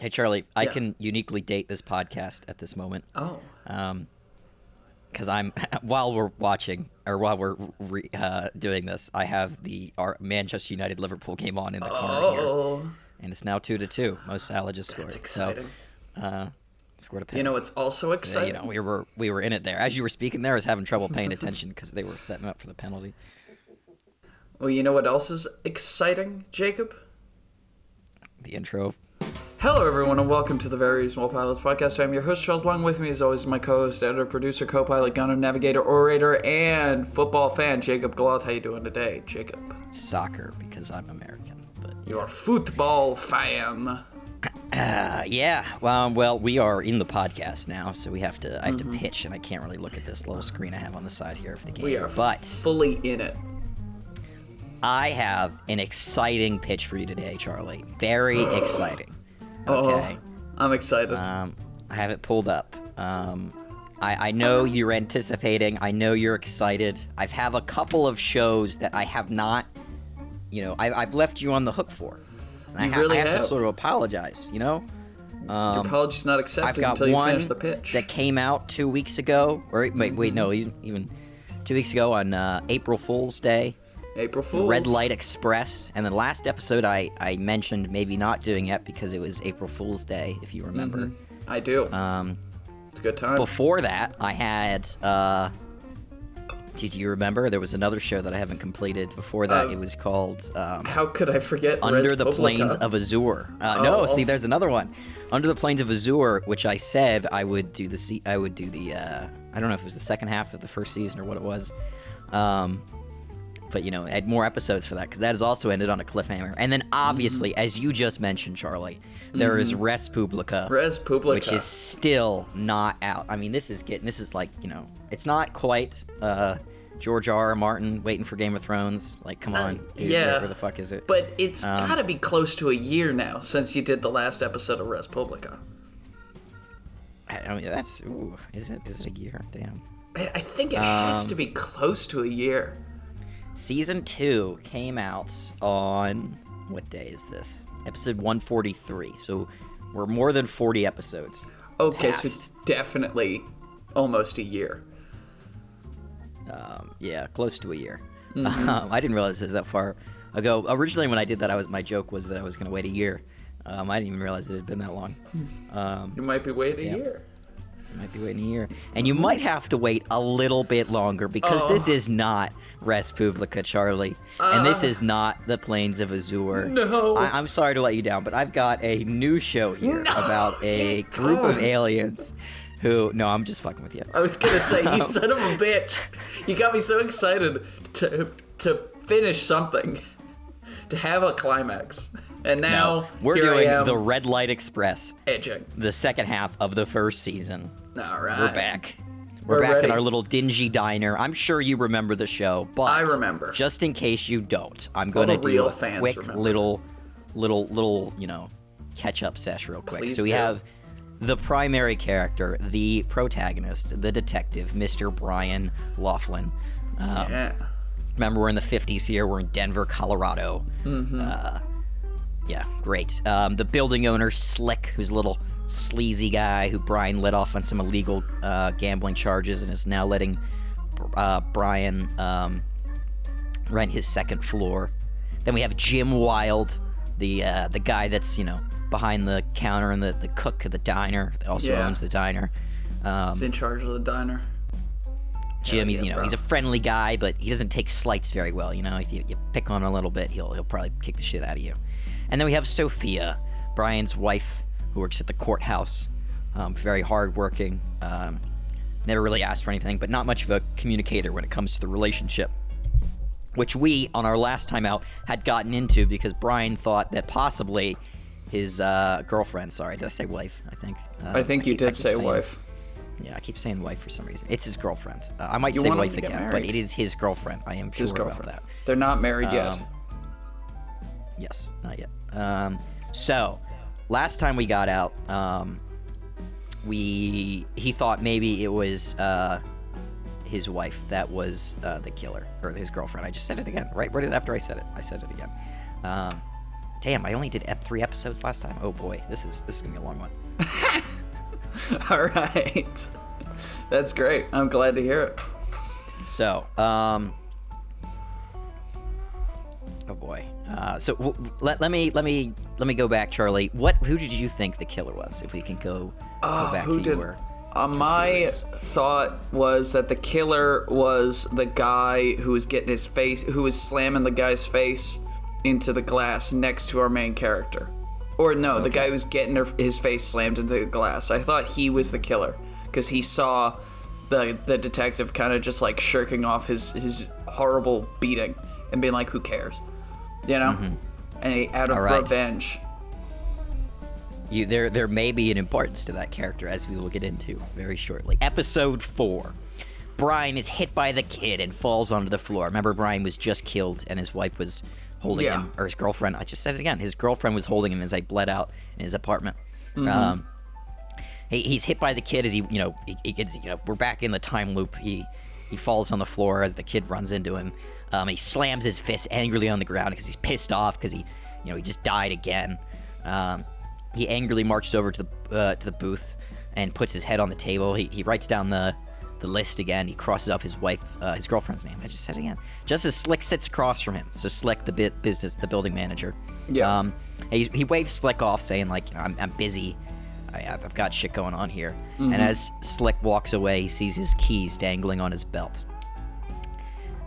Hey, Charlie, I can uniquely date this podcast at this moment. Oh. Because while we're watching, or while we're doing this, I have our Manchester United-Liverpool game on in the corner here. And it's now 2-2. Mo Salah just scored. That's exciting. So, scored a penalty. You know what's also exciting? So, we were in it there. As you were speaking there, I was having trouble paying attention because they were setting up for the penalty. Well, you know what else is exciting, Jacob? The intro. Hello, everyone, and welcome to the Very Reasonable Pilots podcast. I'm your host, Charles. Along with me, as always, my co-host, editor, producer, co-pilot, gunner, navigator, orator, and football fan, Jacob Galoth. How you doing today, Jacob? Soccer, because I'm American. But you're a football fan. Yeah. Well, we are in the podcast now, so I have to pitch, and I can't really look at this little screen I have on the side here of the game. We are but fully in it. I have an exciting pitch for you today, Charlie. Very exciting. Okay. I'm excited. I have it pulled up. I know you're anticipating. I know you're excited. I have a couple of shows that I have not, I've left you on the hook for. And I have to sort of apologize, Your apology's not accepted until you finish the pitch. I've got one that came out 2 weeks ago. Or wait, no, even 2 weeks ago on April Fool's Day. April Fool's. Red Light Express. And the last episode I mentioned maybe not doing it because it was April Fool's Day, if you remember. I do. It's a good time. Before that, I had... do you remember? There was another show that I haven't completed. Before that, it was called... how could I forget Under the Plains of Azure. See, there's another one. Under the Plains of Azure, which I said I would do the... I don't know if it was the second half of the first season or what it was. But, I had more episodes for that because that has also ended on a cliffhanger. And then, obviously, as you just mentioned, Charlie, there is Res Publica. Which is still not out. I mean, this is like, it's not quite George R.R. Martin waiting for Game of Thrones. Like, come on. Dude, yeah. Where the fuck is it? But it's got to be close to a year now since you did the last episode of Res Publica. I mean, is it a year? Damn. I think it has to be close to a year. Season 2 came out on, what day is this? Episode 143. So we're more than 40 episodes. Okay, past. so definitely almost a year. Yeah, close to a year. I didn't realize it was that far ago. Originally, when I did that, my joke was that I was going to wait a year. I didn't even realize it had been that long. You might be waiting a year. You might be waiting a year. And you might have to wait a little bit longer because this is not Res Publica, Charlie. And this is not the Plains of Azure. No. I'm sorry to let you down, but I've got a new show here about a group of aliens who... No, I'm just fucking with you. I was going to say, you son of a bitch. You got me so excited to finish something, to have a climax. And now we're doing the Red Light Express. Edging. The second half of the first season. All right. We're back. We're back ready. in our little dingy diner. I'm sure you remember the show, but I remember. Just in case you don't, I'm going to do a quick little, catch-up sesh real quick. Please so we do. have the primary character, the protagonist, the detective, Mr. Brian Laughlin. Yeah. Remember, we're in the 50s here. We're in Denver, Colorado. Yeah, great. The building owner, Slick, who's a little sleazy guy who Brian let off on some illegal gambling charges and is now letting Brian rent his second floor. Then we have Jim Wilde, the guy that's, behind the counter and the cook of the diner. That also owns the diner. He's in charge of the diner. Jim, he's a friendly guy, but he doesn't take slights very well. If you pick on him a little bit, he'll probably kick the shit out of you. And then we have Sophia, Brian's wife, who works at the courthouse. Very hardworking. Never really asked for anything, but not much of a communicator when it comes to the relationship, which we, on our last time out, had gotten into because Brian thought that possibly his girlfriend, sorry, did I say wife, I think? I think you did say wife. Yeah, I keep saying wife for some reason. It's his girlfriend. I might say wife again, but it is his girlfriend. I am sure about that. They're not married yet. Yes, not yet. So, last time we got out, he thought maybe it was his wife that was the killer, or his girlfriend. I just said it again, right after I said it. I said it again. Damn, I only did 3 episodes last time. Oh boy, this is gonna be a long one. All right. That's great. I'm glad to hear it. So, oh boy. Let me go back, Charlie. Who did you think the killer was? If we can go back to your my thought was that the killer was the guy who was who was slamming the guy's face into the glass next to our main character. Or no, the guy who was getting his face slammed into the glass. I thought he was the killer because he saw the detective kind of just like shirking off his horrible beating and being like, who cares? You know? Mm-hmm. And he, out of revenge. There may be an importance to that character, as we will get into very shortly. Episode 4. Brian is hit by the kid and falls onto the floor. Remember, Brian was just killed, and his wife was holding him, or his girlfriend. I just said it again. His girlfriend was holding him as they bled out in his apartment. Mm-hmm. He's hit by the kid as he gets, we're back in the time loop. He falls on the floor as the kid runs into him. He slams his fist angrily on the ground because he's pissed off because he just died again. He angrily marches over to the booth and puts his head on the table. He writes down the list again. He crosses off his girlfriend's name. I just said it again. Just as Slick sits across from him. So Slick, the building manager. Yeah. He waves Slick off, saying like, I'm busy. I've got shit going on here. Mm-hmm. And as Slick walks away, he sees his keys dangling on his belt.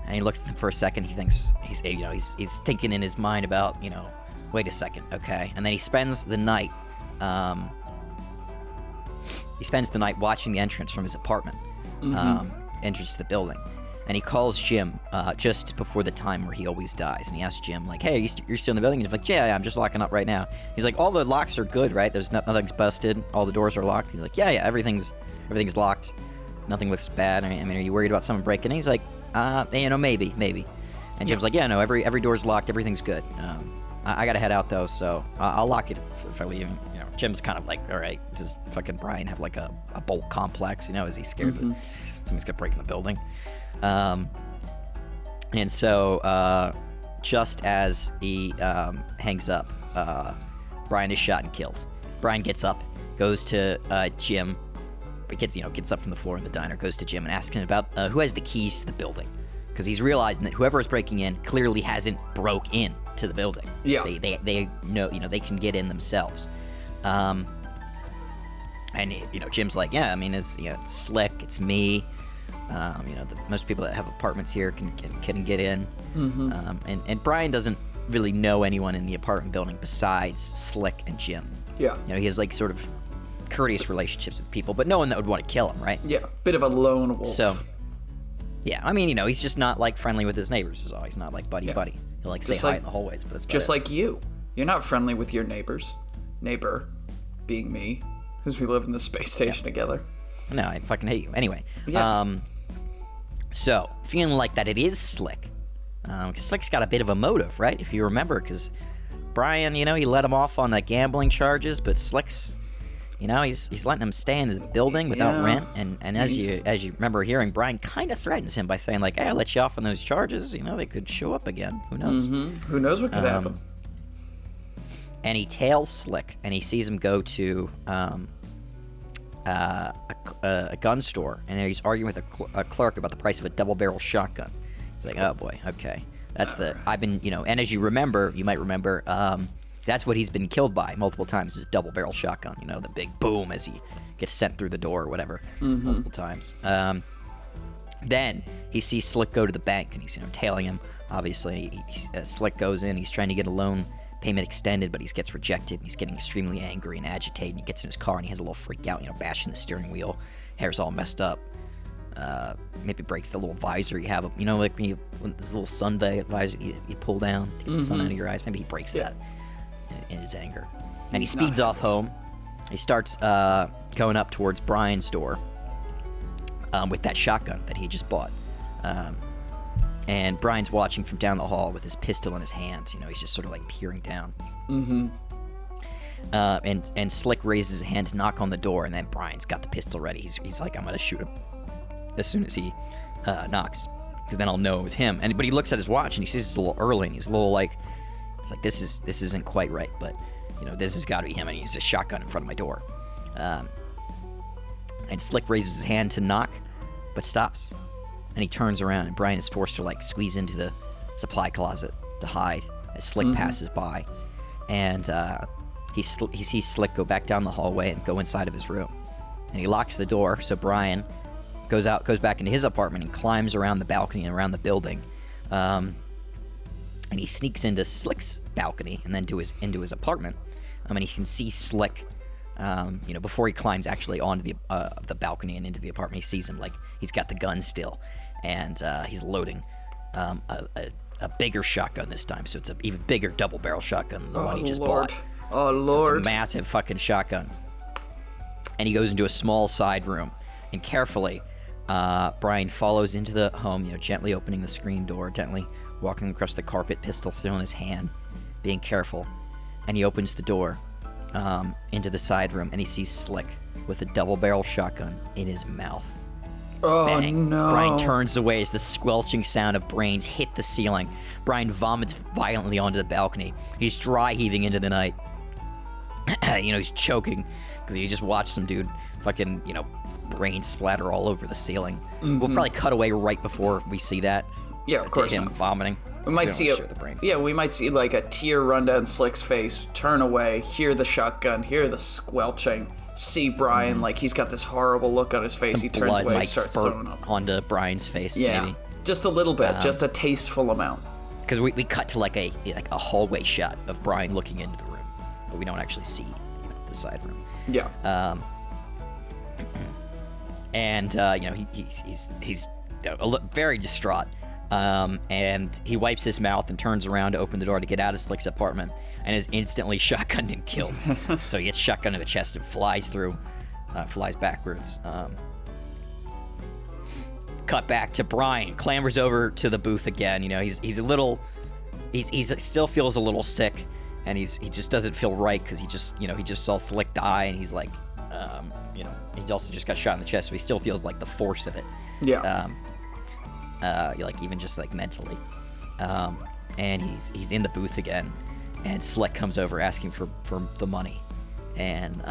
And he looks at them for a second. He thinks he's thinking in his mind about wait a second, okay. And then he spends the night. Watching the entrance from his apartment, entrance to the building, and he calls Jim just before the time where he always dies, and he asks Jim like, "Hey, you're still in the building?" And he's like, "Yeah, I'm just locking up right now." He's like, "All the locks are good, right? There's nothing's busted. All the doors are locked." He's like, "Yeah, everything's locked. Nothing looks bad. I mean, are you worried about someone breaking in?" He's like, maybe." And Jim's like, "Yeah, no, every door's locked. Everything's good. I gotta head out though, so I'll lock it if I leave." Jim's kind of like, all right, does fucking Brian have like a bolt complex? Is he scared that somebody's gonna break in the building? And so just as he hangs up, Brian is shot and killed. Brian gets up, goes to Jim, gets up from the floor in the diner, goes to Jim and asks him about who has the keys to the building, because he's realizing that whoever is breaking in clearly hasn't broke in to the building. Yeah, they know they can get in themselves. And Jim's like, yeah, I mean, it's Slick, it's me. Most people that have apartments here can get in. Mm-hmm. And Brian doesn't really know anyone in the apartment building besides Slick and Jim. Yeah. He has like sort of courteous relationships with people, but no one that would want to kill him, right? Yeah, bit of a lone wolf. So, yeah, I mean, he's just not like friendly with his neighbors. Is all. He's not like buddy. He'll like say hi in the hallways, but that's just like you. You're not friendly with your neighbors. Neighbor being me, because we live in the space station together. No, I fucking hate you. Anyway, so feeling like that it is Slick, because Slick's got a bit of a motive, right? If you remember, because Brian, he let him off on the gambling charges, but Slick's, he's letting him stay in the building without rent, and as you remember hearing, Brian kind of threatens him by saying like, "Hey, I'll let you off on those charges. They could show up again. Who knows? Mm-hmm. Who knows what could happen?" And he tails Slick, and he sees him go to a gun store, and there he's arguing with a clerk about the price of a double-barrel shotgun. He's like, oh boy, okay. That's I've been, and as you might remember, that's what he's been killed by multiple times, is a double-barrel shotgun, the big boom as he gets sent through the door or whatever, multiple times. Then he sees Slick go to the bank, and he's, tailing him. Obviously, Slick goes in, he's trying to get a loan payment extended, but he gets rejected, and he's getting extremely angry and agitated, and he gets in his car, and he has a little freak out, bashing the steering wheel, hair's all messed up, maybe breaks the little visor you have, like when this little sun visor you pull down to get the sun out of your eyes, maybe he breaks that in his anger, and he speeds off home. He starts going up towards Brian's door with that shotgun that he just bought, and Brian's watching from down the hall with his pistol in his hand. He's just sort of like peering down. Mm-hmm. And Slick raises his hand to knock on the door, and then Brian's got the pistol ready. He's like, I'm going to shoot him as soon as he knocks, because then I'll know it was him. But he looks at his watch, and he sees it's a little early, and he's a little like, He's like, this isn't quite right, but this has got to be him, and he has a shotgun in front of my door. And Slick raises his hand to knock, but stops. And he turns around, and Brian is forced to like squeeze into the supply closet to hide as Slick passes by. And he sees Slick go back down the hallway and go inside of his room. And he locks the door, so Brian goes back into his apartment and climbs around the balcony and around the building. And he sneaks into Slick's balcony and then into his apartment. And he can see Slick, before he climbs actually onto the balcony and into the apartment. He sees him, like, he's got the gun still, and he's loading a bigger shotgun this time. So it's an even bigger double-barrel shotgun than the one he just bought. Oh, Lord. So it's a massive fucking shotgun. And he goes into a small side room, and carefully, Brian follows into the home, gently opening the screen door, gently walking across the carpet, pistol still in his hand, being careful. And he opens the door into the side room, and he sees Slick with a double-barrel shotgun in his mouth. Oh, Bang. no. Brian turns away as the squelching sound of brains hit the ceiling. Brian vomits violently onto the balcony. He's dry heaving into the night. He's choking because he just watched some dude fucking, brain splatter all over the ceiling. We'll probably cut away right before we see that. Yeah, of course. To him vomiting. We might see we might see like a tear run down Slick's face, turn away, hear the shotgun, hear the squelching, see Brian like he's got this horrible look on his face. Some he turns blood away, might starts spurt throwing up onto Brian's face. Yeah, maybe. Just a little bit, just a tasteful amount. Because we cut to like a hallway shot of Brian looking into the room, but we don't actually see the side room. Yeah. And he's very distraught. And he wipes his mouth and turns around to open the door to get out of Slick's apartment, and is instantly shotgunned and killed. So he gets shotgunned to the chest and flies backwards. Cut back to Brian, clambers over to the booth again. He's a little, he's still feels a little sick, and he just doesn't feel right because he just saw Slick die, and he's like, he also just got shot in the chest, so he still feels like the force of it. Yeah. Like even just like mentally, and he's in the booth again, and Slick comes over asking for the money, and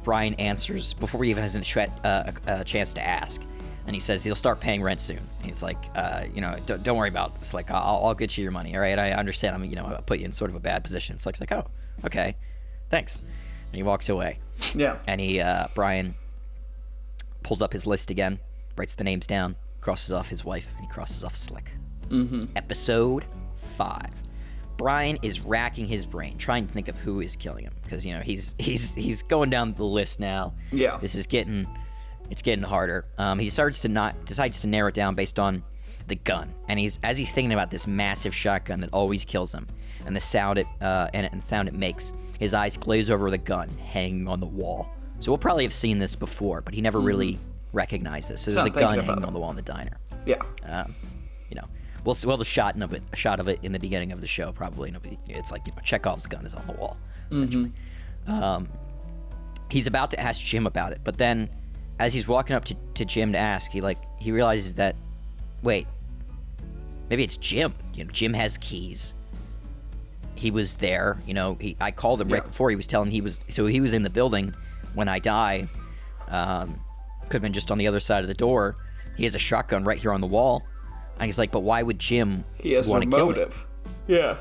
Brian answers before he even has a chance to ask, and he says he'll start paying rent soon. He's like, don't worry about it. Slick, I'll get you your money. All right, I understand. I'll put you in sort of a bad position. Slick's like, oh, okay, thanks, and he walks away. Yeah. And Brian pulls up his list again, writes the names down, crosses off his wife, and he crosses off Slick. Episode 5. Brian is racking his brain, trying to think of who is killing him, because he's going down the list now. Yeah. This is getting harder. He decides to narrow it down based on the gun, and as he's thinking about this massive shotgun that always kills him, and the sound it makes, his eyes glaze over the gun hanging on the wall. So we'll probably have seen this before, but he never really recognized this. So there's a gun hanging on the wall in the diner. Yeah. We'll have a shot of it in the beginning of the show, probably. It's like Chekhov's gun is on the wall, essentially. He's about to ask Jim about it, but then as he's walking up to Jim to ask, he realizes that, wait, maybe it's Jim. Jim has keys. He was there. I called him right before. He was telling he was in the building when I died. Could have been just on the other side of the door. He has a shotgun right here on the wall. And he's like, but why would Jim want to kill motive. me? Yeah.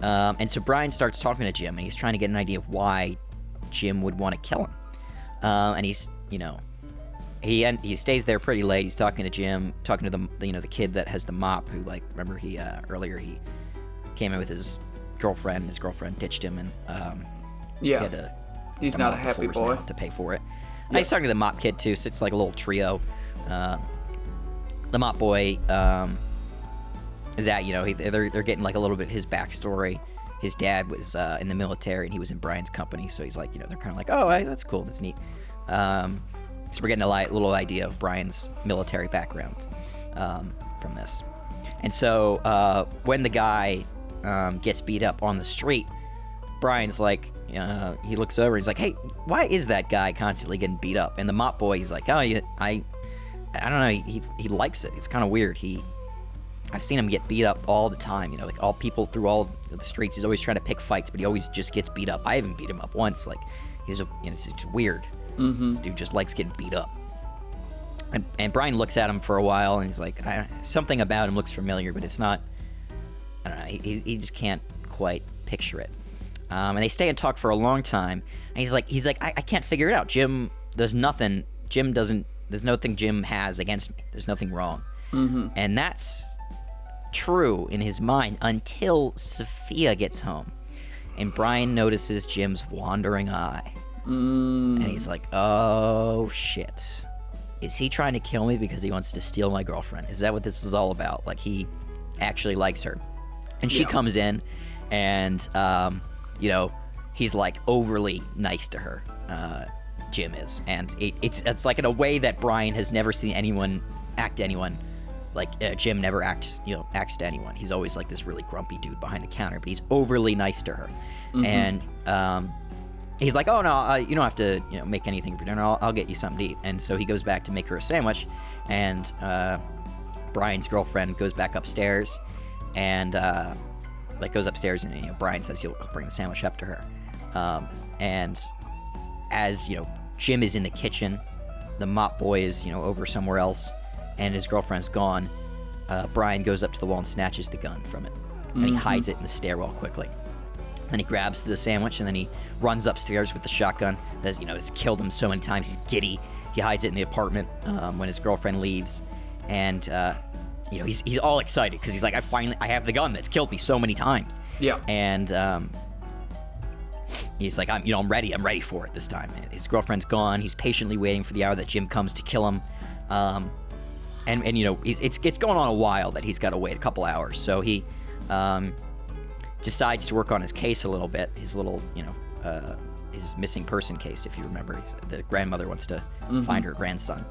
And so Brian starts talking to Jim, and he's trying to get an idea of why Jim would want to kill him. And he's, he stays there pretty late. He's talking to Jim, talking to the kid that has the mop, who, remember he earlier he came in with his girlfriend. His girlfriend ditched him, and he had to, he's not a happy boy to pay for it. And he's talking to the mop kid too, so it's like a little trio. The mop boy is at, they're getting like a little bit of his backstory. His dad was in the military, and he was in Brian's company, so he's like, they're kind of like, oh, hey, that's cool, that's neat. So we're getting a little idea of Brian's military background from this. And so when the guy gets beat up on the street, Brian's like, he looks over, he's like, hey, why is that guy constantly getting beat up? And the mop boy, he's like, oh, I don't know, he likes it. It's kind of weird. He I've seen him get beat up all the time. You know, like all people through all the streets. He's always trying to pick fights, but he always just gets beat up. I haven't beat him up once. Like it's weird. This dude just likes getting beat up. And Brian looks at him for a while, and he's like, something about him looks familiar, but it's not. I don't know. He just can't quite picture it. And they stay and talk for a long time. And he's like, I can't figure it out. Jim does nothing. There's nothing Jim has against me. There's nothing wrong. And that's true in his mind until Sophia gets home, and Brian notices Jim's wandering eye, and he's like, "Oh shit." Is he trying to kill me because he wants to steal my girlfriend? Is that what this is all about? Like, he actually likes her. And she comes in, and, he's, like, overly nice to her, Jim is. And it's like in a way that Brian has never seen anyone act to anyone. Like, Jim never acts to anyone. He's always, like, this really grumpy dude behind the counter, but he's overly nice to her. And, he's like, oh, no, you don't have to make anything for dinner. I'll get you something to eat. And so he goes back to make her a sandwich, and Brian's girlfriend goes back upstairs and goes upstairs, and Brian says he'll bring the sandwich up to her. And as Jim is in the kitchen, the mop boy is over somewhere else, and his girlfriend's gone. Brian goes up to the wall and snatches the gun from it, and he hides it in the stairwell quickly. Then he grabs the sandwich, and then he runs upstairs with the shotgun. It's killed him so many times. He's giddy. He hides it in the apartment when his girlfriend leaves, and he's all excited because he's like, I have the gun that's killed me so many times. Yeah. And he's like, I'm ready. I'm ready for it this time. His girlfriend's gone. He's patiently waiting for the hour that Jim comes to kill him. It's going on a while that he's got to wait a couple hours. So he decides to work on his case a little bit, his little, his missing person case, if you remember. The grandmother wants to find her grandson.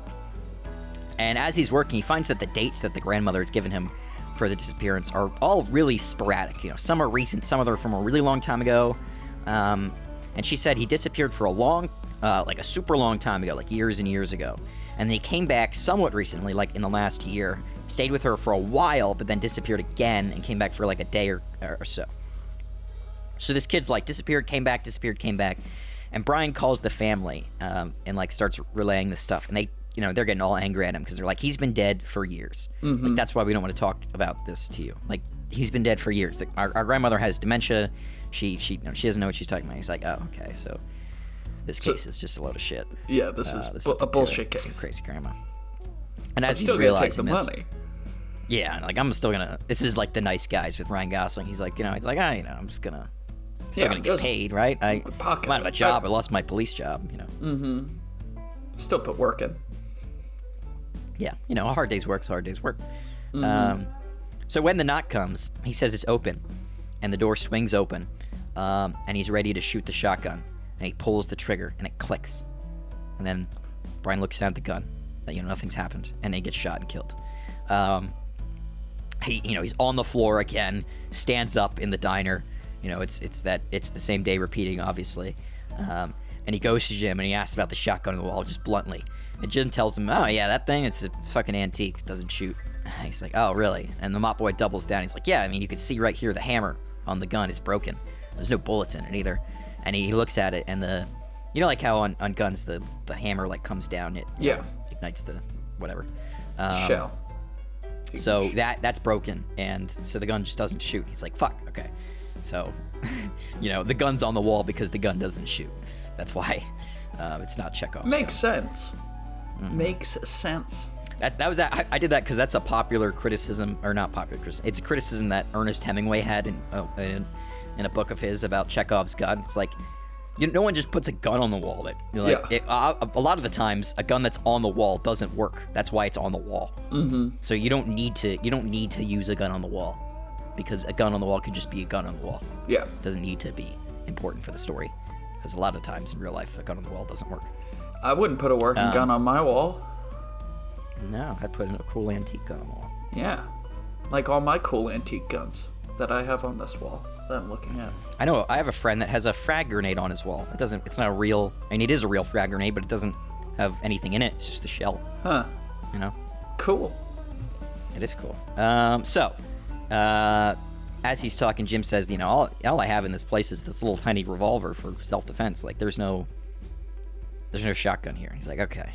And as he's working, he finds that the dates that the grandmother has given him for the disappearance are all really sporadic. Some are recent, some of them are from a really long time ago. And she said he disappeared for a super long time ago, like years and years ago. And then he came back somewhat recently, like in the last year, stayed with her for a while, but then disappeared again and came back for like a day or so. So this kid's like disappeared, came back, and Brian calls the family and like starts relaying this stuff, and they, they're getting all angry at him because they're like, he's been dead for years. Like, that's why we don't want to talk about this to you. Like, he's been dead for years. Our grandmother has dementia. She doesn't know what she's talking about. He's like, oh, okay, so this case is just a load of shit. Yeah, this is a bullshit case. Some crazy grandma. And I'm as still he's realizing gonna take the this, money. Yeah, like I'm still gonna. This is like the nice guys with Ryan Gosling. He's like, I'm just gonna. Still gonna get paid, right? I might have a job. I lost my police job. Still put work in. Yeah, a hard day's work's a hard day's work. So when the knock comes, he says it's open, and the door swings open, and he's ready to shoot the shotgun, and he pulls the trigger, and it clicks, and then Brian looks down at the gun, that nothing's happened, and then he gets shot and killed. He's on the floor again, stands up in the diner. It's the same day repeating, obviously. And he goes to Jim and he asks about the shotgun on the wall just bluntly. And Jim tells him, oh yeah, that thing, it's a fucking antique, it doesn't shoot. He's like, oh really? And the mop boy doubles down. He's like, yeah, you can see right here the hammer on the gun is broken. There's no bullets in it either. And he looks at it, and like how on guns the hammer like comes down, it ignites the whatever shell. So that's broken, and so the gun just doesn't shoot. He's like, fuck, okay. So, the gun's on the wall because the gun doesn't shoot. That's why it's not Chekhov's gun. Makes sense. Makes sense. I did that because that's a popular criticism, or not popular criticism. It's a criticism that Ernest Hemingway had in a book of his about Chekhov's gun. It's like, no one just puts a gun on the wall. A lot of the times, a gun that's on the wall doesn't work. That's why it's on the wall. So you don't need to use a gun on the wall, because a gun on the wall could just be a gun on the wall. Yeah, it doesn't need to be important for the story, because a lot of times in real life, a gun on the wall doesn't work. I wouldn't put a working gun on my wall. No, I'd put a cool antique gun on the wall. Yeah, like all my cool antique guns that I have on this wall that I'm looking at. I know, I have a friend that has a frag grenade on his wall. It's not a real, it is a real frag grenade, but it doesn't have anything in it. It's just the shell. Huh. You know? Cool. It is cool. As he's talking, Jim says, all I have in this place is this little tiny revolver for self-defense. Like, there's no shotgun here. He's like, okay.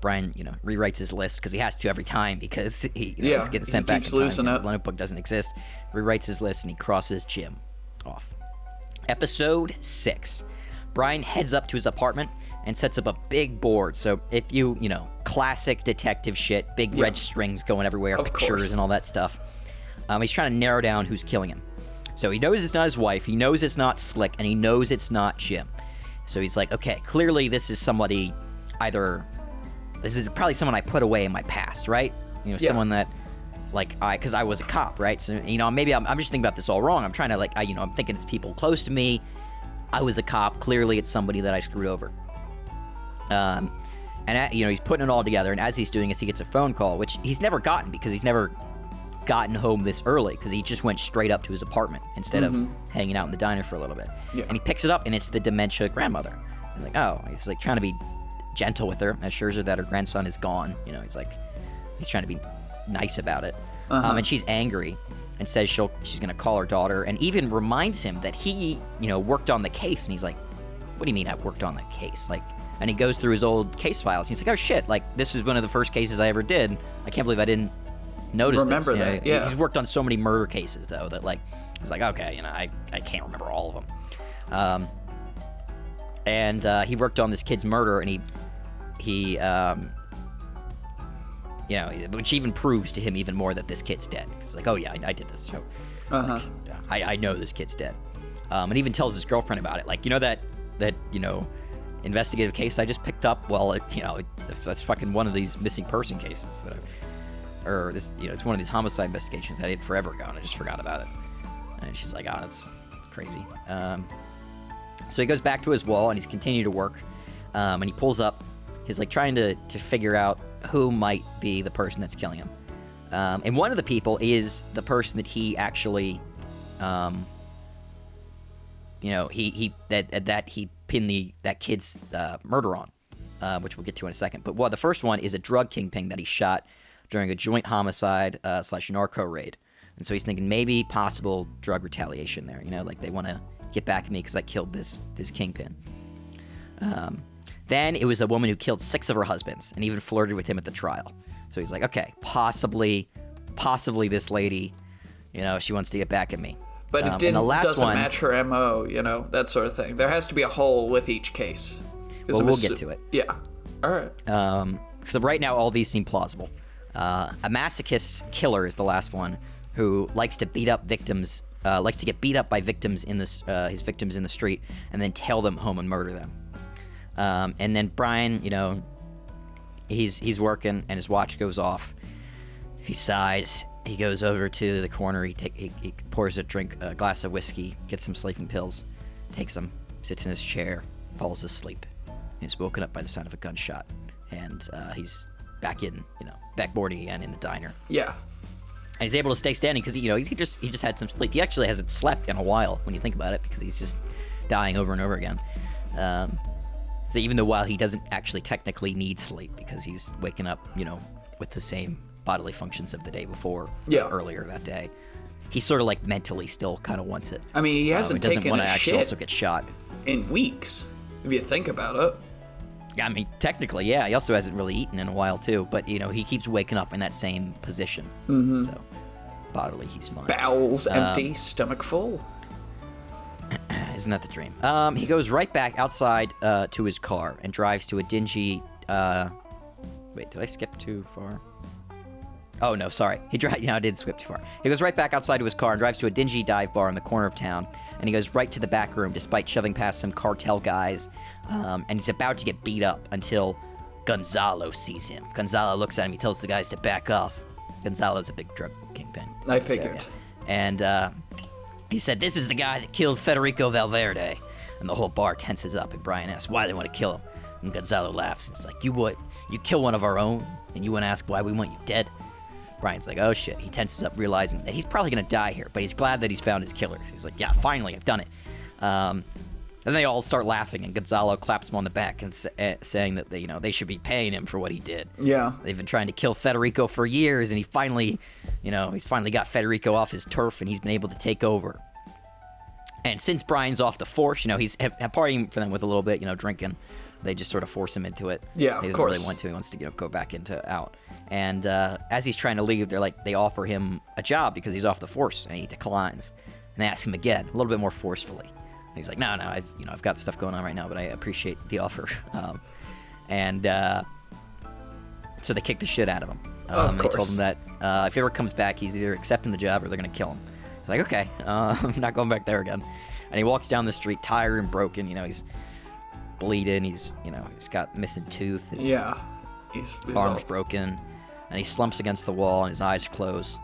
Brian, rewrites his list because he has to every time because he's getting sent back in time. The notebook doesn't exist. Rewrites his list and he crosses Jim off. Episode 6. Brian heads up to his apartment and sets up a big board. So if classic detective shit, big red strings going everywhere, pictures and all that stuff. He's trying to narrow down who's killing him. So he knows it's not his wife, he knows it's not Slick, and he knows it's not Jim. So he's like, okay, clearly this is somebody this is probably someone I put away in my past, right? Someone that, because I was a cop, right? So, maybe I'm just thinking about this all wrong. I'm trying to, I'm thinking it's people close to me. I was a cop. Clearly it's somebody that I screwed over. He's putting it all together, and as he's doing this, he gets a phone call, which he's never gotten because he's never gotten home this early because he just went straight up to his apartment instead of hanging out in the diner for a little bit. Yeah. And he picks it up, and it's the dementia grandmother. He's like, oh, he's like trying to be gentle with her, assures her that her grandson is gone. He's trying to be nice about it. And she's angry and says she's going to call her daughter, and even reminds him that he, worked on the case. And he's like, what do you mean I worked on the case? And he goes through his old case files. He's like, oh shit, this was one of the first cases I ever did. I can't believe I didn't notice remember this. that. Yeah. He's worked on so many murder cases though that he's like, okay, I can't remember all of them. And he worked on this kid's murder, and he which even proves to him even more that this kid's dead. He's like, oh yeah, I did this. So, I know this kid's dead. And even tells his girlfriend about it. That investigative case I just picked up. Well, that's fucking one of these missing person cases it's one of these homicide investigations I did forever ago, and I just forgot about it. And she's like, that's crazy. So he goes back to his wall, and he's continuing to work. And he pulls up. He's trying to figure out who might be the person that's killing him. And one of the people is the person that he actually, he pinned that kid's murder on, which we'll get to in a second. But the first one is a drug kingpin that he shot during a joint homicide / narco raid. And so he's thinking maybe possible drug retaliation there. They want to get back at me because I killed this kingpin. Then it was a woman who killed 6 of her husbands and even flirted with him at the trial. So he's like, okay, possibly this lady, she wants to get back at me. But it doesn't match her MO, that sort of thing. There has to be a hole with each case. Well, we'll get to it. Yeah. All right. So right now, all these seem plausible. A masochist killer is the last one who likes to beat up victims, likes to get beat up by victims his victims in the street and then tail them home and murder them. And then Brian, he's working and his watch goes off. He sighs. He goes over to the corner. He pours a glass of whiskey, gets some sleeping pills, takes them, sits in his chair, falls asleep. He's woken up by the sound of a gunshot, and he's backboarding again in the diner. Yeah. And he's able to stay standing because he just had some sleep. He actually hasn't slept in a while when you think about it because he's just dying over and over again. So even though while he doesn't actually technically need sleep because he's waking up, with the same bodily functions of the day before, earlier that day, he sort of mentally still kind of wants it. I mean, he hasn't taken a shit. Doesn't want to actually also get shot in weeks, if you think about it. I mean, technically, yeah. He also hasn't really eaten in a while too, but he keeps waking up in that same position. Mm-hmm. So bodily, he's fine. Bowels empty, stomach full. Isn't that the dream? He goes right back outside to his car and drives to a dingy. Wait, did I skip too far? Oh no, sorry. I did skip too far. He goes right back outside to his car and drives to a dingy dive bar in the corner of town. And he goes right to the back room, despite shoving past some cartel guys. And he's about to get beat up until Gonzalo sees him. Gonzalo looks at him. He tells the guys to back off. Gonzalo's a big drug kingpin. I figured. So, yeah. And he said, "This is the guy that killed Federico Valverde." And the whole bar tenses up. And Brian asks why they want to kill him. And Gonzalo laughs. It's like, you would. You kill one of our own, and you want to ask why we want you dead? Brian's like, oh shit. He tenses up, realizing that he's probably going to die here, but he's glad that he's found his killers. He's like, yeah, finally, I've done it. And they all start laughing, and Gonzalo claps him on the back and saying that they should be paying him for what he did. Yeah. They've been trying to kill Federico for years, and he's finally got Federico off his turf, and he's been able to take over. And since Brian's off the force, he's partying for them with a little bit, drinking. They just sort of force him into it. Yeah, he of doesn't course. really want to. He wants to go back into out. And as he's trying to leave, they offer him a job because he's off the force, and he declines. And they ask him again, a little bit more forcefully. And he's like, no, I've got stuff going on right now, but I appreciate the offer. So they kick the shit out of him. Of course. They told him that if he ever comes back, he's either accepting the job or they're going to kill him. He's like, okay, I'm not going back there again. And he walks down the street tired and broken. He's bleeding. He's got missing tooth. His His arm's broken. And he slumps against the wall and his eyes close.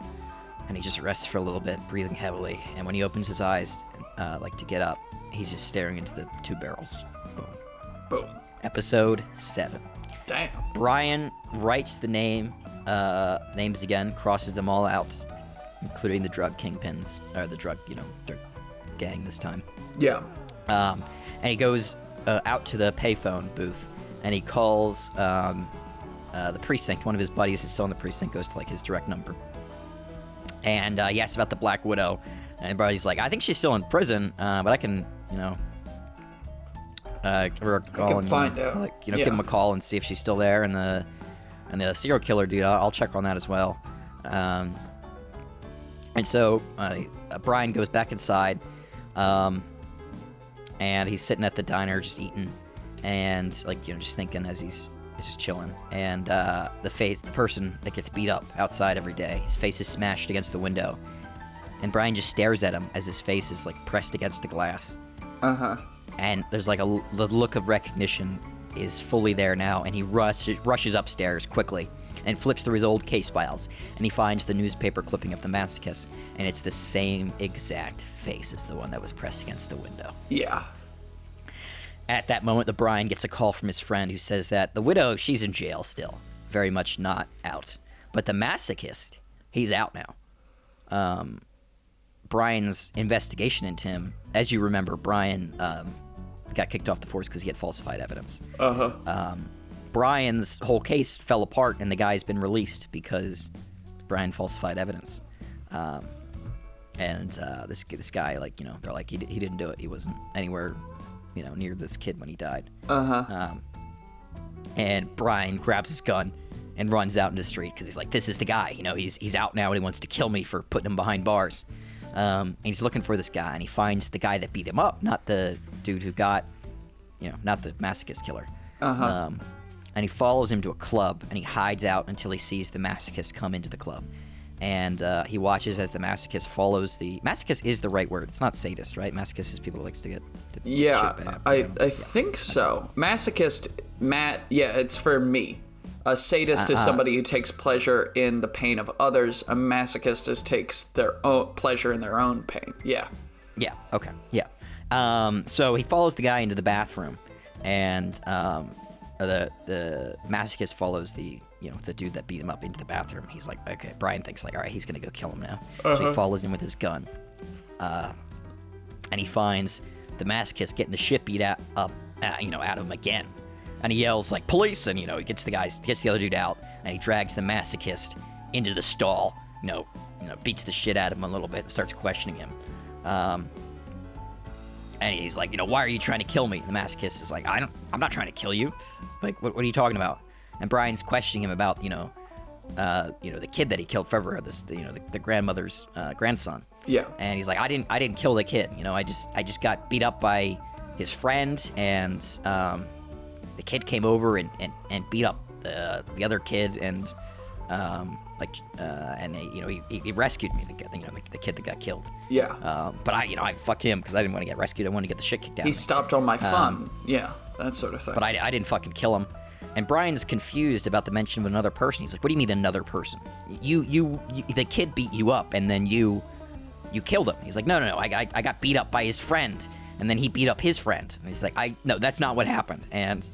And he just rests for a little bit, breathing heavily. And when he opens his eyes, to get up, he's just staring into the two barrels. Boom. Boom. Episode 7. Damn. Brian writes the names again, crosses them all out, including the drug kingpins, or the drug gang this time. Yeah. And he goes out to the payphone booth, and he calls the precinct. One of his buddies is still in the precinct, goes to his direct number. And he asks about the Black Widow, and Brian's like, I think she's still in prison, but I can, give her a call and find out. give him a call and see if she's still there. And the serial killer dude, I'll check on that as well. And so Brian goes back inside, and he's sitting at the diner just eating, and just thinking as he's just chilling. And the person that gets beat up outside every day, his face is smashed against the window, and Brian just stares at him as his face is pressed against the glass. And there's the look of recognition is fully there now, and he rushes upstairs quickly and flips through his old case files, and he finds the newspaper clipping of the masochist, and it's the same exact face as the one that was pressed against the window. Yeah. At that moment, the Brian gets a call from his friend who says that the widow, she's in jail still, very much not out. But the masochist, he's out now. Brian's investigation into him, as you remember, Brian got kicked off the force because he had falsified evidence. Brian's whole case fell apart, and the guy's been released because Brian falsified evidence. This guy, they're like, he didn't do it. He wasn't anywhere, near this kid when he died. And Brian grabs his gun and runs out into the street because he's like, this is the guy. He's out now and he wants to kill me for putting him behind bars. And he's looking for this guy, and he finds the guy that beat him up, not the dude who got, not the masochist killer. And he follows him to a club, and he hides out until he sees the masochist come into the club. And he watches as the masochist follows the... Masochist is the right word. It's not sadist, right? Masochist is people who likes to get... I think so. Masochist, it's for me. A sadist is somebody who takes pleasure in the pain of others. A masochist takes their own pleasure in their own pain. Yeah. Yeah, okay, yeah. So he follows the guy into the bathroom, and the masochist follows the dude that beat him up into the bathroom. He's like, okay, Brian thinks all right, he's gonna go kill him now. So he follows him with his gun, and he finds the masochist getting the shit beat out of him again, and he yells police, and he gets the other dude out, and he drags the masochist into the stall, beats the shit out of him a little bit and starts questioning him. And he's like, why are you trying to kill me? The masochist is like, I'm not trying to kill you. What are you talking about? And Brian's questioning him about, the kid that he killed forever, the grandmother's grandson. Yeah. And he's like, I didn't kill the kid. I just got beat up by his friend, and the kid came over and beat up the other kid, and he rescued me, the kid that got killed. Yeah. But I fucked him because I didn't want to get rescued. I wanted to get the shit kicked out of me. He stopped all my fun. Yeah, that sort of thing. But I didn't fucking kill him. And Brian's confused about the mention of another person. He's like, what do you mean another person? You the kid beat you up, and then you killed him. He's like, no, I got beat up by his friend, and then he beat up his friend. And he's like, no, that's not what happened. And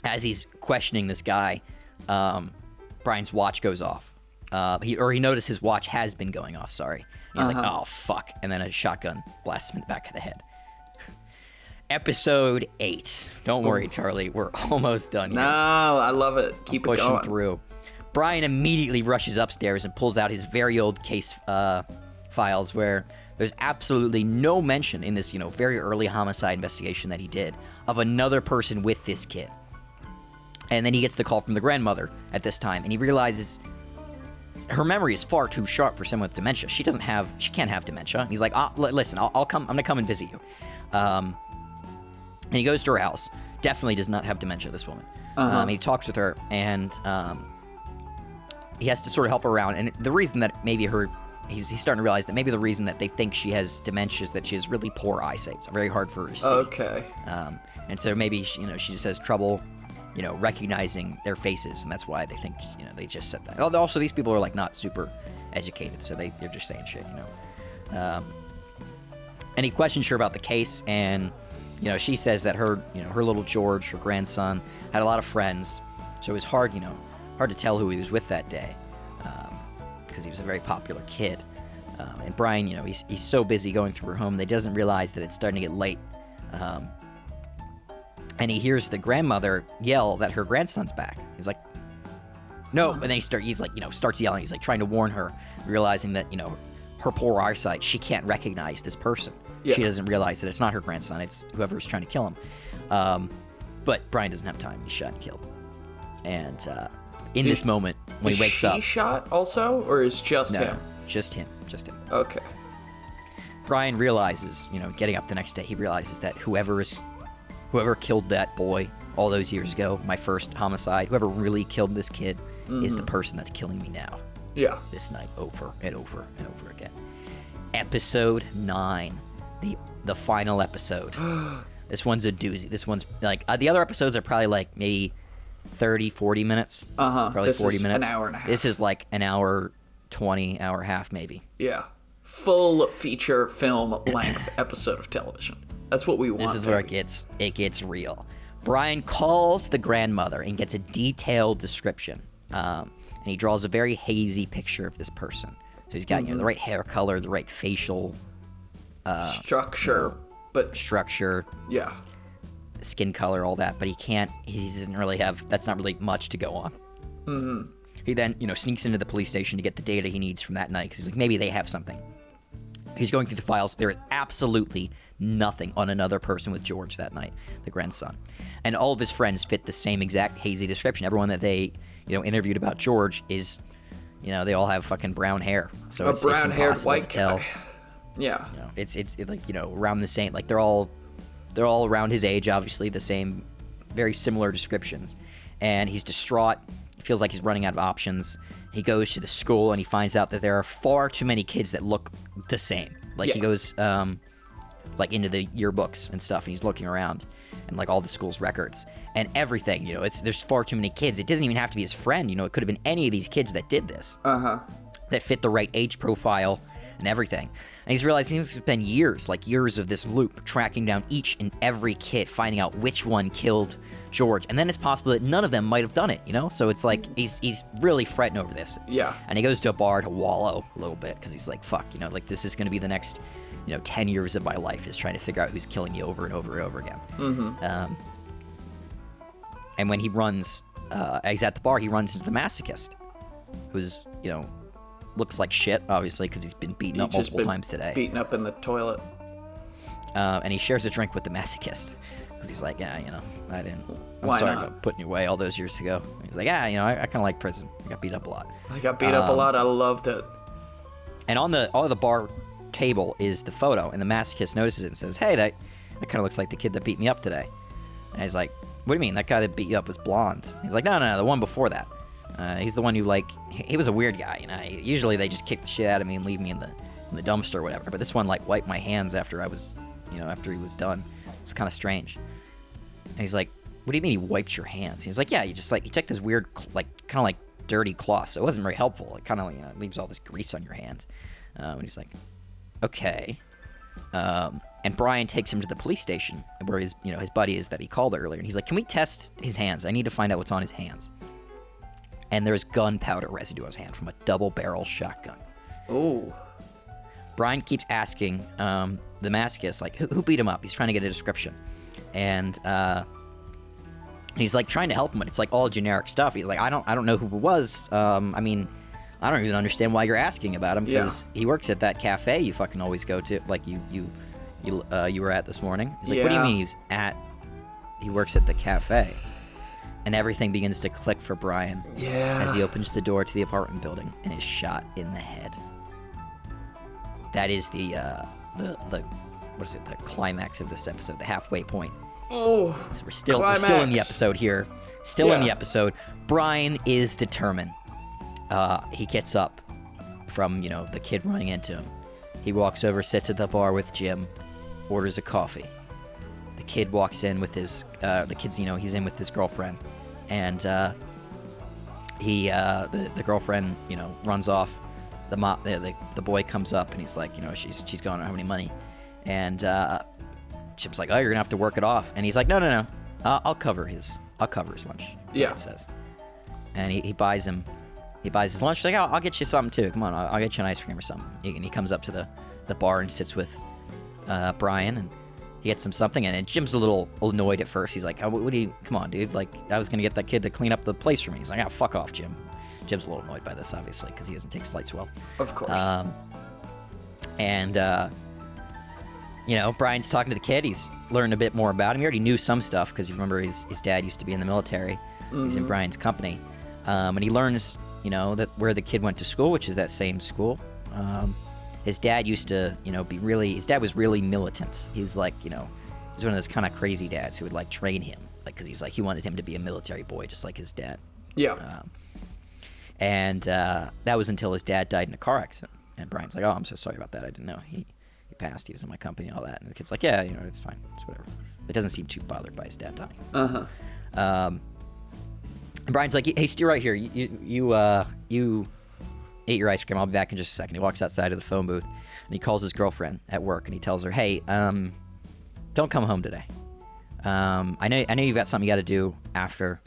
as he's questioning this guy, Brian's watch goes off. He noticed his watch has been going off, sorry. He's like, oh, fuck. And then a shotgun blasts him in the back of the head. Episode 8. Don't worry, Charlie. We're almost done here. No, I love it. Keep it going. Pushing through. Brian immediately rushes upstairs and pulls out his very old case files where there's absolutely no mention in this, very early homicide investigation that he did of another person with this kid. And then he gets the call from the grandmother at this time, and he realizes her memory is far too sharp for someone with dementia. She can't have dementia. And he's like, listen, I'll come. I'm gonna come and visit you. And he goes to her house. Definitely does not have dementia, this woman. He talks with her, and he has to sort of help her around. And the reason that maybe he's starting to realize that maybe the reason that they think she has dementia is that she has really poor eyesight. It's very hard for her to see. Okay. And so maybe she just has trouble, recognizing their faces, and that's why they think, they just said that. Also, these people are like not super educated, so they're just saying shit, And he questions her about the case, and she says that her little George, her grandson, had a lot of friends, so it was hard to tell who he was with that day, because he was a very popular kid. And Brian, he's so busy going through her home that he doesn't realize that it's starting to get late. And he hears the grandmother yell that her grandson's back. He's like, no. And then he starts yelling. He's like trying to warn her, realizing that, her poor eyesight, she can't recognize this person. Yeah. She doesn't realize that it's not her grandson. It's whoever's trying to kill him. But Brian doesn't have time. He's shot and killed. And in this moment, when he wakes up... Is she shot also? Or is just him? Just him. Okay. Brian realizes, getting up the next day, he realizes that whoever killed that boy all those years ago, my first homicide, whoever really killed this kid is the person that's killing me now. Yeah. This night, over and over and over again. Episode 9, the final episode. This one's a doozy. This one's like, the other episodes are probably like maybe 30, 40 minutes. Probably this 40 is minutes. An hour and a half. This is like an hour 20, hour and a half maybe. Yeah. Full feature film length episode of television. That's what we want. This is where it gets real. Brian calls the grandmother and gets a detailed description. And he draws a very hazy picture of this person. So he's got the right hair color, the right facial structure, structure. Yeah. Skin color, all that, but he doesn't really have, that's not really much to go on. Mm-hmm. He then, sneaks into the police station to get the data he needs from that night, because he's like, maybe they have something. He's going through the files. There is absolutely nothing on another person with George that night, the grandson. And all of his friends fit the same exact hazy description. Everyone that they, interviewed about George is, they all have fucking brown hair. So it's brown-haired white guy. Yeah. It's like, around the same, like they're all around his age, obviously, the same, very similar descriptions. And he's distraught. He feels like he's running out of options. He goes to the school and he finds out that there are far too many kids that look the same. Like he goes like into the yearbooks and stuff, and he's looking around and like all the school's records and everything. There's far too many kids. It doesn't even have to be his friend. It could have been any of these kids that did this. That fit the right age profile and everything. And he's realizing it's been years of this loop, tracking down each and every kid, finding out which one killed George. And then it's possible that none of them might have done it, So it's like he's really fretting over this. Yeah. And he goes to a bar to wallow a little bit because he's like, fuck, this is going to be the next, 10 years of my life is trying to figure out who's killing you over and over and over again. Mm-hmm. And when he runs, he's at the bar, he runs into the masochist, who's, looks like shit, obviously, because he's been beaten up multiple times today. Beaten up in the toilet. And he shares a drink with the masochist. Because he's like, I'm Why sorry not? about putting you away all those years ago. He's like, I kind of like prison. I got beat up a lot. I got beat up a lot. I loved it. And on the bar table is the photo, and the masochist notices it and says, hey, that kind of looks like the kid that beat me up today. And he's like, what do you mean? That guy that beat you up was blonde. He's like, no, the one before that. He's the one who, he was a weird guy, Usually they just kick the shit out of me and leave me in the dumpster or whatever. But this one, wiped my hands after I was, after he was done. It's kind of strange. And he's like, what do you mean he wiped your hands? He's like, yeah, you just, you took this weird, kind of dirty cloth. So it wasn't very helpful. It kind of, leaves all this grease on your hand. And he's like, okay. And Brian takes him to the police station where his buddy is that he called earlier. And he's like, can we test his hands? I need to find out what's on his hands. And there's gunpowder residue on his hand from a double-barrel shotgun. Ooh. Brian keeps asking the masochist, like, who beat him up? He's trying to get a description. And he's like trying to help him, but it's like all generic stuff. He's like, I don't know who it was. I mean, I don't even understand why you're asking about him, because he works at that cafe you fucking always go to, like you were at this morning. He's like, what do you mean he works at the cafe? And everything begins to click for Brian as he opens the door to the apartment building and is shot in the head. That is the what is it? The climax of this episode, the halfway point. Oh, so we're still in the episode here. Still in the episode. Brian is determined. He gets up from, the kid running into him. He walks over, sits at the bar with Jim, orders a coffee. The kid walks in with his, he's in with his girlfriend. And the girlfriend, runs off. The boy comes up and he's like, she's gone, I don't have any money. And Jim's like, oh, you're gonna have to work it off. And he's like, no, I'll cover his lunch. Yeah. He says. And he buys his lunch. He's like, I'll get you something too. Come on, I'll get you an ice cream or something. And he comes up to the bar and sits with Brian, and he gets him something. And Jim's a little annoyed at first. He's like, oh, come on, dude. Like, I was gonna get that kid to clean up the place for me. He's like, fuck off, Jim. Jim's a little annoyed by this, obviously, because he doesn't take slights well. Of course. Brian's talking to the kid. He's learned a bit more about him. He already knew some stuff because you remember his dad used to be in the military. Mm-hmm. He's in Brian's company. And he learns, that where the kid went to school, which is that same school. His dad used to, his dad was really militant. He's like, he's one of those kind of crazy dads who would like train him. Like, because he wanted him to be a military boy, just like his dad. Yeah. And that was until his dad died in a car accident. And Brian's like, oh, I'm so sorry about that. I didn't know. He passed. He was in my company and all that. And the kid's like, yeah, it's fine. It's whatever. It doesn't seem too bothered by his dad dying. Uh-huh. And Brian's like, hey, stay right here. You ate your ice cream. I'll be back in just a second. He walks outside of the phone booth, and he calls his girlfriend at work, and he tells her, hey, don't come home today. I know you've got something you got to do after.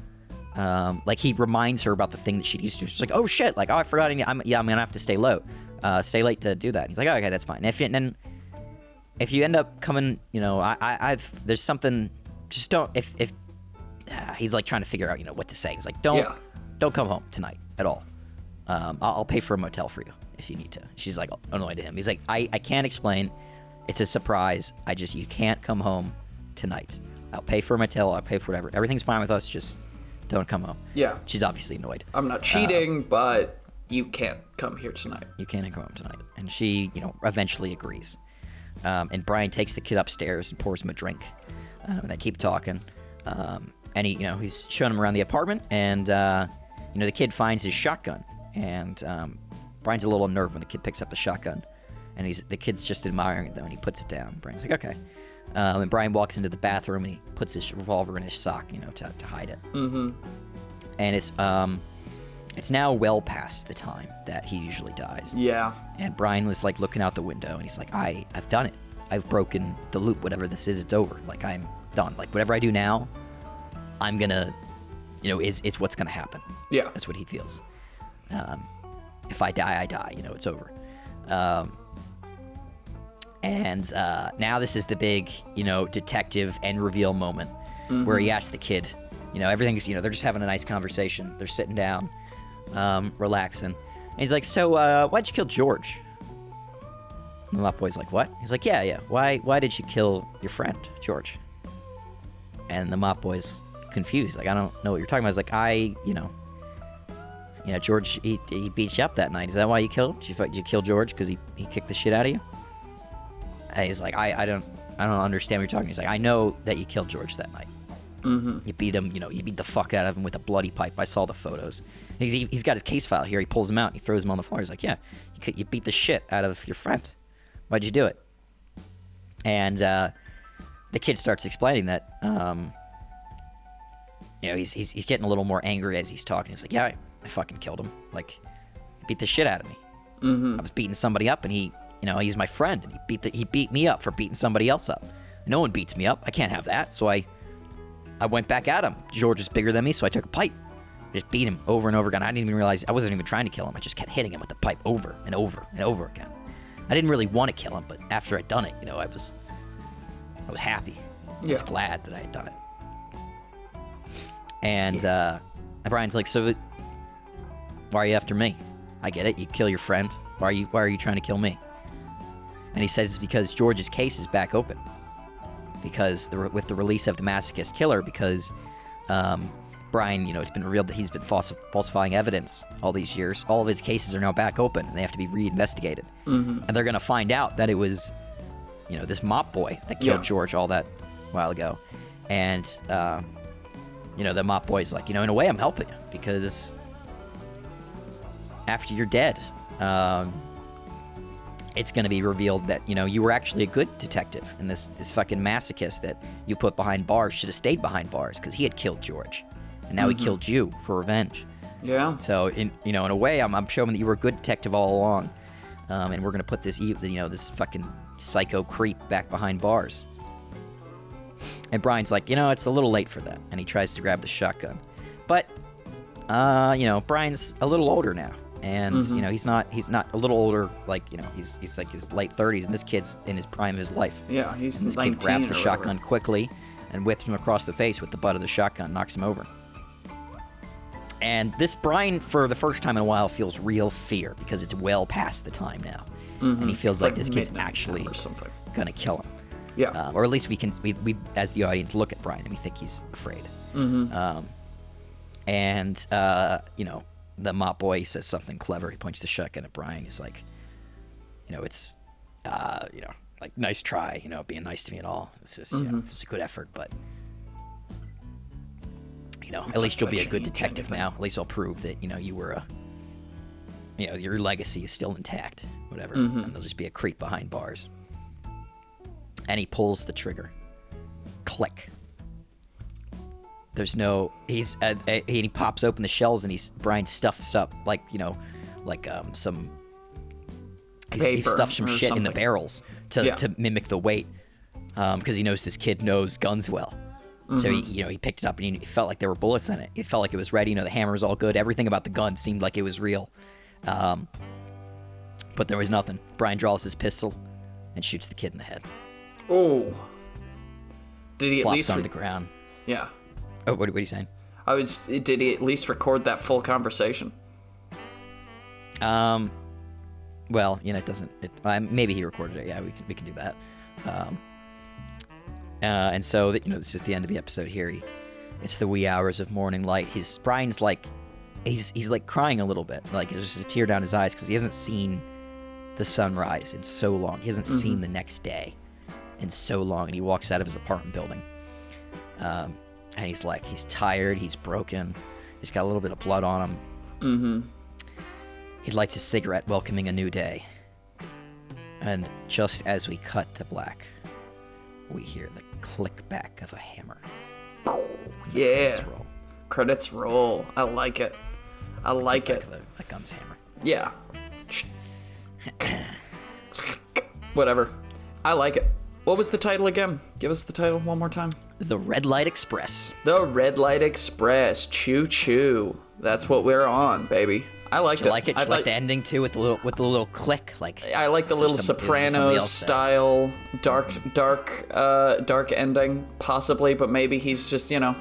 Like, he reminds her about the thing that she needs to do. She's like, oh, shit. Like, oh, I forgot. I'm going to have to stay stay late to do that. And he's like, oh, okay, that's fine. If you end up coming, there's something, just don't, he's like trying to figure out, what to say. He's like, don't come home tonight at all. I'll pay for a motel for you if you need to. She's like annoyed at him. He's like, I can't explain. It's a surprise. You can't come home tonight. I'll pay for a motel. I'll pay for whatever. Everything's fine with us. Just don't come home. Yeah. She's obviously annoyed. I'm not cheating, but you can't come here tonight. You can't come home tonight. And she, eventually agrees. And Brian takes the kid upstairs and pours him a drink. And they keep talking. And he's showing him around the apartment. And, the kid finds his shotgun. And Brian's a little unnerved when the kid picks up the shotgun. And the kid's just admiring it, though, and he puts it down. Brian's like, okay. And Brian walks into the bathroom, and he puts his revolver in his sock, to hide it. Mm-hmm. And it's now well past the time that he usually dies. Yeah. And Brian was, like, looking out the window, and he's like, I've done it. I've broken the loop. Whatever this is, it's over. Like, I'm done. Like, whatever I do now, I'm gonna, it's what's gonna happen. Yeah. That's what he feels. If I die, I die. It's over. And now this is the big, detective end reveal moment, mm-hmm. where he asks the kid, everything's, they're just having a nice conversation. They're sitting down, relaxing. And he's like, so, why'd you kill George? And the Mop Boy's like, what? He's like, yeah. Why did you kill your friend, George? And the Mop Boy's confused. He's like, I don't know what you're talking about. He's like, George, he beat you up that night. Is that why you killed him? Did you kill George because he kicked the shit out of you? And he's like, I don't understand what you're talking about. He's like, I know that you killed George that night. Mm-hmm. You beat him, you beat the fuck out of him with a bloody pipe. I saw the photos. He's got his case file here. He pulls him out. He throws him on the floor. He's like, yeah, you beat the shit out of your friend. Why'd you do it? And the kid starts explaining that, he's getting a little more angry as he's talking. He's like, yeah, I fucking killed him. Like, he beat the shit out of me. Mm-hmm. I was beating somebody up, and he's my friend, and he beat me up for beating somebody else up. No one beats me up. I can't have that. So I went back at him. George is bigger than me, so I took a pipe. I just beat him over and over again. I didn't even realize I wasn't even trying to kill him. I just kept hitting him with the pipe over and over and over again. I didn't really want to kill him, but after I'd done it, you know, I was happy. I was glad that I had done it. And Brian's like, so why are you after me? I get it. You kill your friend. Why are you trying to kill me? And he says it's because George's case is back open. Because with the release of the masochist killer, because Brian, you know, it's been revealed that he's been falsifying evidence all these years. All of his cases are now back open, and they have to be reinvestigated. And they're going to find out that it was, you know, this mop boy that killed George all that while ago. And, you know, the mop boy's like, you know, in a way I'm helping you, because after you're dead, it's going to be revealed that, you know, you were actually a good detective, and this fucking masochist that you put behind bars should have stayed behind bars because he had killed George, and now he killed you for revenge. Yeah. So, in a way, I'm showing that you were a good detective all along, and we're going to put this, you know, this fucking psycho creep back behind bars. And Brian's like, you know, it's a little late for that, and he tries to grab the shotgun, but, you know, Brian's a little older now. And, you know, he's not a little older, like, you know, he's like his late 30s, and this kid's in his prime of his life. Yeah, he's and this 19 kid grabs the or shotgun whatever. quickly and whips him across the face with the butt of the shotgun, knocks him over. And this Brian, for the first time in a while, feels real fear because it's well past the time now. And he feels like this kid's actually going to kill him. Yeah. Or at least we as the audience look at Brian and we think he's afraid. And, you know, the mop boy says something clever. He points the shotgun at Brian. He's like, you know, it's, you know, like, nice try, you know, being nice to me and all. It's just, you know, it's a good effort, but, you know, at least you'll be a good detective now. At least I'll prove that, you know, you were you know, your legacy is still intact, whatever. And there'll just be a creep behind bars. And he pulls the trigger. Click. There's no, he pops open the shells and Brian stuffs up, like, you know, like some, he stuffs some shit in the barrels to mimic the weight, because he knows this kid knows guns well. So he picked it up and he felt like there were bullets in it. He felt like it was ready. You know, the hammer was all good. Everything about the gun seemed like it was real, but there was nothing. Brian draws his pistol and shoots the kid in the head. Oh, did he at Flops least on the ground? Yeah. Oh, what are you saying? Did he at least record that full conversation? Well, you know, it doesn't. Maybe he recorded it. Yeah, we can do that. And so you know, this is the end of the episode here. It's the wee hours of morning light. Brian's like, he's like crying a little bit. Like there's just a tear down his eyes because he hasn't seen the sunrise in so long. He hasn't seen the next day in so long, and he walks out of his apartment building. And he's like, he's tired, he's broken, he's got a little bit of blood on him. He lights his cigarette, welcoming a new day. And just as we cut to black, we hear the click back of a hammer. Yeah. Credits roll. I like it. I like it. A gun's hammer. Yeah. Whatever. I like it. What was the title again? Give us the title one more time. The Red Light Express. The Red Light Express. Choo choo. That's what we're on, baby. I liked it. You like it? You like the ending too, with the little click, like. I like the little Sopranos style, dark ending, possibly. But maybe he's just, you know,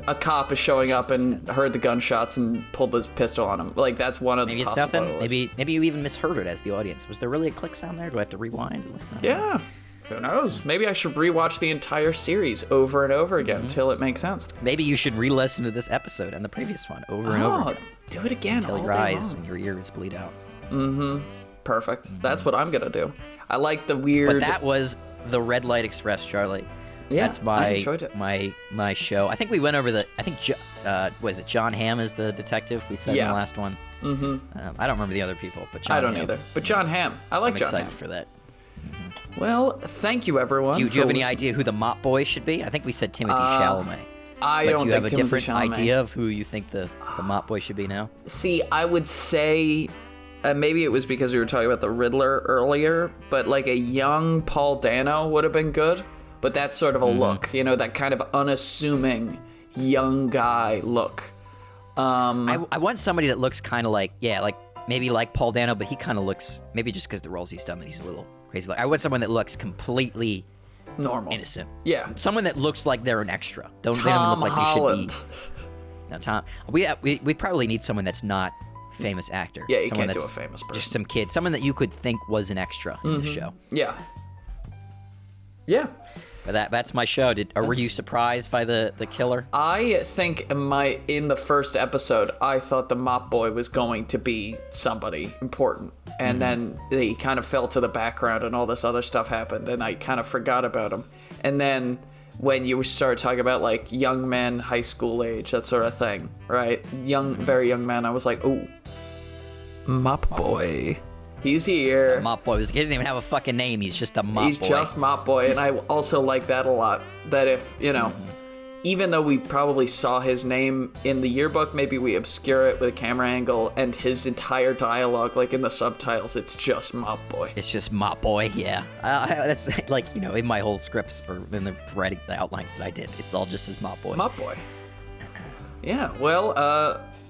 a cop is showing up and heard the gunshots and pulled his pistol on him. Like that's one of the possibilities. Maybe you even misheard it as the audience. Was there really a click sound there? Do I have to rewind and listen? Yeah. Who knows? Maybe I should rewatch the entire series over and over again until it makes sense. Maybe you should re-listen to this episode and the previous one over and over again. Do it again until all your day eyes long. and your ears bleed out. Perfect. That's what I'm gonna do. I like the weird. But that was the Red Light Express, Charlie. Yeah, that's I enjoyed it. my show. I think we went over was it John Hamm is the detective we said in the last one. I don't remember the other people, but John I don't Hamm. either. But John Hamm, I like John Hamm. I'm excited for that. Well, thank you, everyone. Do you have any idea who the mop boy should be? I think we said Timothy Chalamet. I but don't do you think have a Timothy different Chalamet. idea of who you think the mop boy should be now? See, I would say, maybe it was because we were talking about the Riddler earlier, but like a young Paul Dano would have been good. But that's sort of a look, you know, that kind of unassuming young guy look. I want somebody that looks kind of like maybe like Paul Dano, but he kind of looks, maybe just because the roles he's done, that he's a little crazy. Like, I want someone that looks completely normal, innocent. Yeah, someone that looks like they're an extra. They don't Tom look like Holland. they should be. No, Tom. We probably need someone that's not famous actor. Yeah, you someone can't do that's a famous person. Just some kid, someone that you could think was an extra in the show. Yeah. Yeah. But that's my show. Were you surprised by the killer? I think in the first episode, I thought the mop boy was going to be somebody important. And then he kind of fell to the background and all this other stuff happened, and I kind of forgot about him. And then when you start talking about, like, young men, high school age, that sort of thing, right? Very young men, I was like, ooh, mop boy. He's here. Mop boy. He doesn't even have a fucking name. He's just a mop boy. He's just mop boy, and I also like that a lot. That if, even though we probably saw his name in the yearbook, maybe we obscure it with a camera angle, and his entire dialogue, like in the subtitles, it's just mop boy. It's just mop boy, yeah. That's like, in my whole scripts, or in the writing, the outlines that I did, it's all just as mop boy. Mop boy. Yeah, well,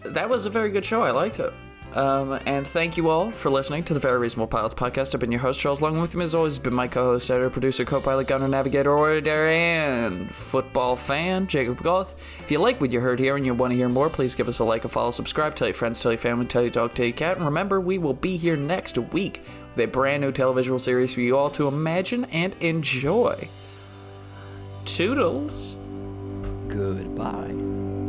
that was a very good show. I liked it. And thank you all for listening to the Very Reasonable Pilots podcast. I've been your host, Charles. Along with me, as always, has been my co-host, editor, producer, co-pilot, gunner, navigator, orator, and football fan, Jacob Goth. If you like what you heard here and you want to hear more, please give us a like, a follow, subscribe, tell your friends, tell your family, tell your dog, tell your cat. And remember, we will be here next week with a brand new televisual series for you all to imagine and enjoy. Toodles. Goodbye.